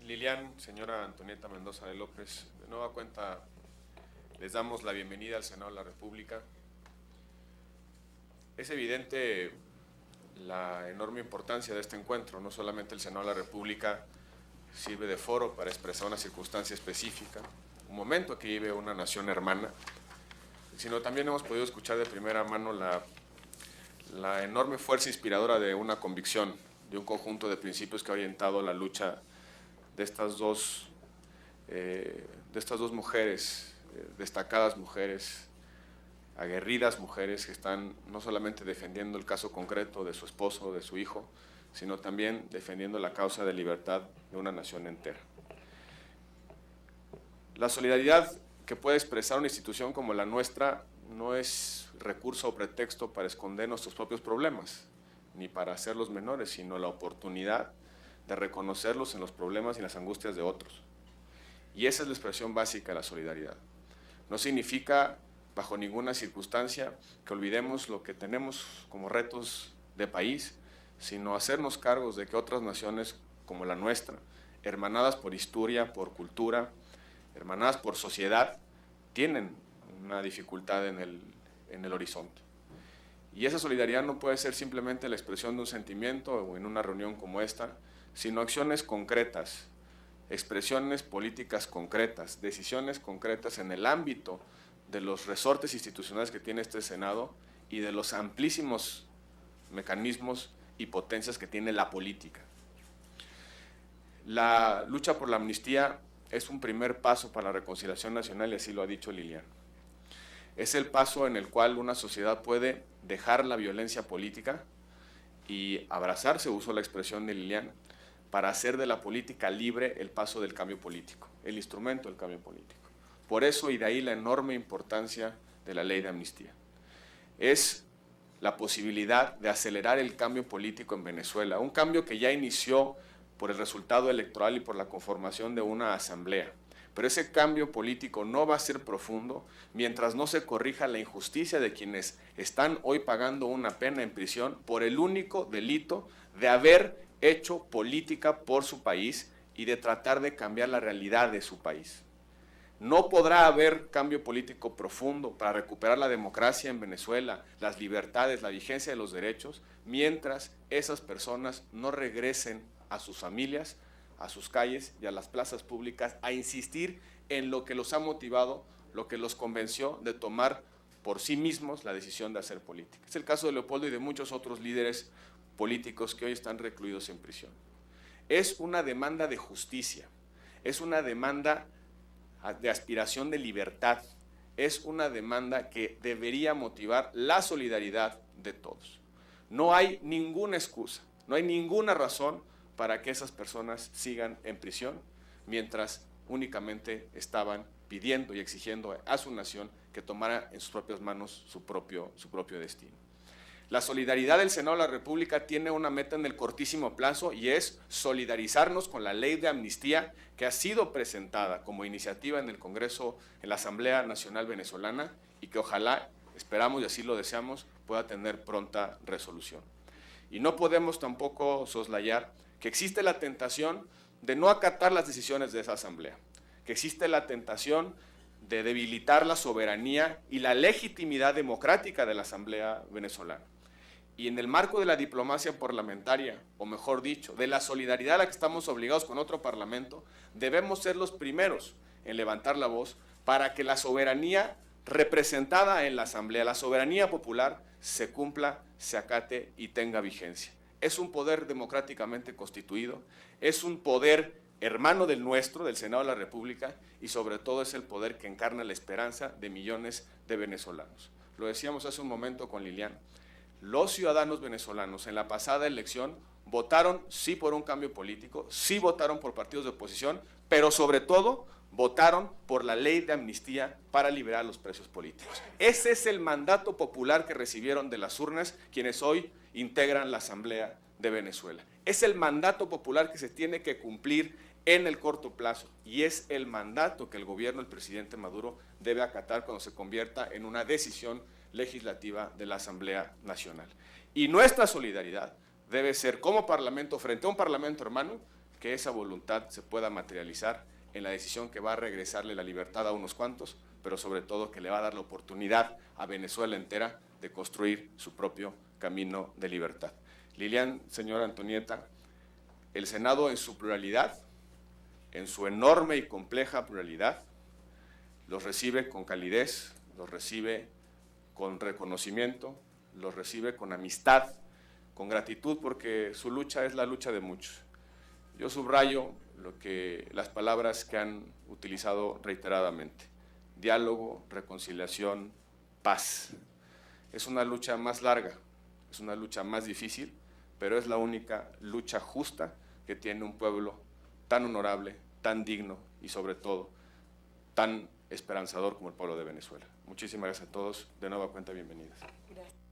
Lilian, señora Antonieta Mendoza de López, de nueva cuenta les damos la bienvenida al Senado de la República. Es evidente la enorme importancia de este encuentro. No solamente el Senado de la República sirve de foro para expresar una circunstancia específica, un momento que vive una nación hermana, sino también hemos podido escuchar de primera mano la enorme fuerza inspiradora de una convicción, de un conjunto de principios que ha orientado la lucha de estas dos mujeres, destacadas mujeres, aguerridas mujeres que están no solamente defendiendo el caso concreto de su esposo, de su hijo, sino también defendiendo la causa de libertad de una nación entera. La solidaridad que puede expresar una institución como la nuestra no es recurso o pretexto para esconder nuestros propios problemas, ni para hacerlos menores, sino la oportunidad de reconocerlos en los problemas y las angustias de otros. Y esa es la expresión básica de la solidaridad. No significa, bajo ninguna circunstancia, que olvidemos lo que tenemos como retos de país, sino hacernos cargos de que otras naciones como la nuestra, hermanadas por historia, por cultura, hermanadas por sociedad, tienen una dificultad en el horizonte. Y esa solidaridad no puede ser simplemente la expresión de un sentimiento o en una reunión como esta, sino acciones concretas, expresiones políticas concretas, decisiones concretas en el ámbito de los resortes institucionales que tiene este Senado y de los amplísimos mecanismos y potencias que tiene la política. La lucha por la amnistía es un primer paso para la reconciliación nacional y así lo ha dicho Lilian. Es el paso en el cual una sociedad puede dejar la violencia política y abrazarse, uso la expresión de Lilian, para hacer de la política libre el paso del cambio político, el instrumento del cambio político. Por eso y de ahí la enorme importancia de la ley de amnistía. Es la posibilidad de acelerar el cambio político en Venezuela, un cambio que ya inició por el resultado electoral y por la conformación de una asamblea. Pero ese cambio político no va a ser profundo mientras no se corrija la injusticia de quienes están hoy pagando una pena en prisión por el único delito de haber hecho política por su país y de tratar de cambiar la realidad de su país. No podrá haber cambio político profundo para recuperar la democracia en Venezuela, las libertades, la vigencia de los derechos, mientras esas personas no regresen a sus familias, a sus calles y a las plazas públicas a insistir en lo que los ha motivado, lo que los convenció de tomar por sí mismos la decisión de hacer política. Es el caso de Leopoldo y de muchos otros líderes políticos que hoy están recluidos en prisión. Es una demanda de justicia, es una demanda de aspiración de libertad, es una demanda que debería motivar la solidaridad de todos. No hay ninguna excusa, no hay ninguna razón para que esas personas sigan en prisión, mientras únicamente estaban pidiendo y exigiendo a su nación que tomara en sus propias manos su propio destino. La solidaridad del Senado de la República tiene una meta en el cortísimo plazo y es solidarizarnos con la ley de amnistía que ha sido presentada como iniciativa en el Congreso, en la Asamblea Nacional Venezolana y que ojalá, esperamos y así lo deseamos, pueda tener pronta resolución. Y no podemos tampoco soslayar que existe la tentación de no acatar las decisiones de esa Asamblea, que existe la tentación de debilitar la soberanía y la legitimidad democrática de la Asamblea venezolana. Y en el marco de la diplomacia parlamentaria, o mejor dicho, de la solidaridad a la que estamos obligados con otro parlamento, debemos ser los primeros en levantar la voz para que la soberanía representada en la Asamblea, la soberanía popular, se cumpla, se acate y tenga vigencia. Es un poder democráticamente constituido, es un poder hermano del nuestro, del Senado de la República, y sobre todo es el poder que encarna la esperanza de millones de venezolanos. Lo decíamos hace un momento con Lilian. Los ciudadanos venezolanos en la pasada elección votaron sí por un cambio político, sí votaron por partidos de oposición, pero sobre todo votaron por la ley de amnistía para liberar los presos políticos. Ese es el mandato popular que recibieron de las urnas quienes hoy integran la Asamblea de Venezuela. Es el mandato popular que se tiene que cumplir en el corto plazo y es el mandato que el gobierno del presidente Maduro debe acatar cuando se convierta en una decisión legislativa de la Asamblea Nacional. Y nuestra solidaridad debe ser como parlamento frente a un parlamento hermano que esa voluntad se pueda materializar en la decisión que va a regresarle la libertad a unos cuantos, pero sobre todo que le va a dar la oportunidad a Venezuela entera de construir su propio camino de libertad. Lilian, señora Antonieta, el Senado en su pluralidad, en su enorme y compleja pluralidad, los recibe con calidez, los recibe con reconocimiento, los recibe con amistad, con gratitud, porque su lucha es la lucha de muchos. Yo subrayo las palabras que han utilizado reiteradamente: diálogo, reconciliación, paz. Es una lucha más larga, es una lucha más difícil, pero es la única lucha justa que tiene un pueblo tan honorable, tan digno y sobre todo tan esperanzador como el pueblo de Venezuela. Muchísimas gracias a todos. De nueva cuenta, bienvenidas. Gracias.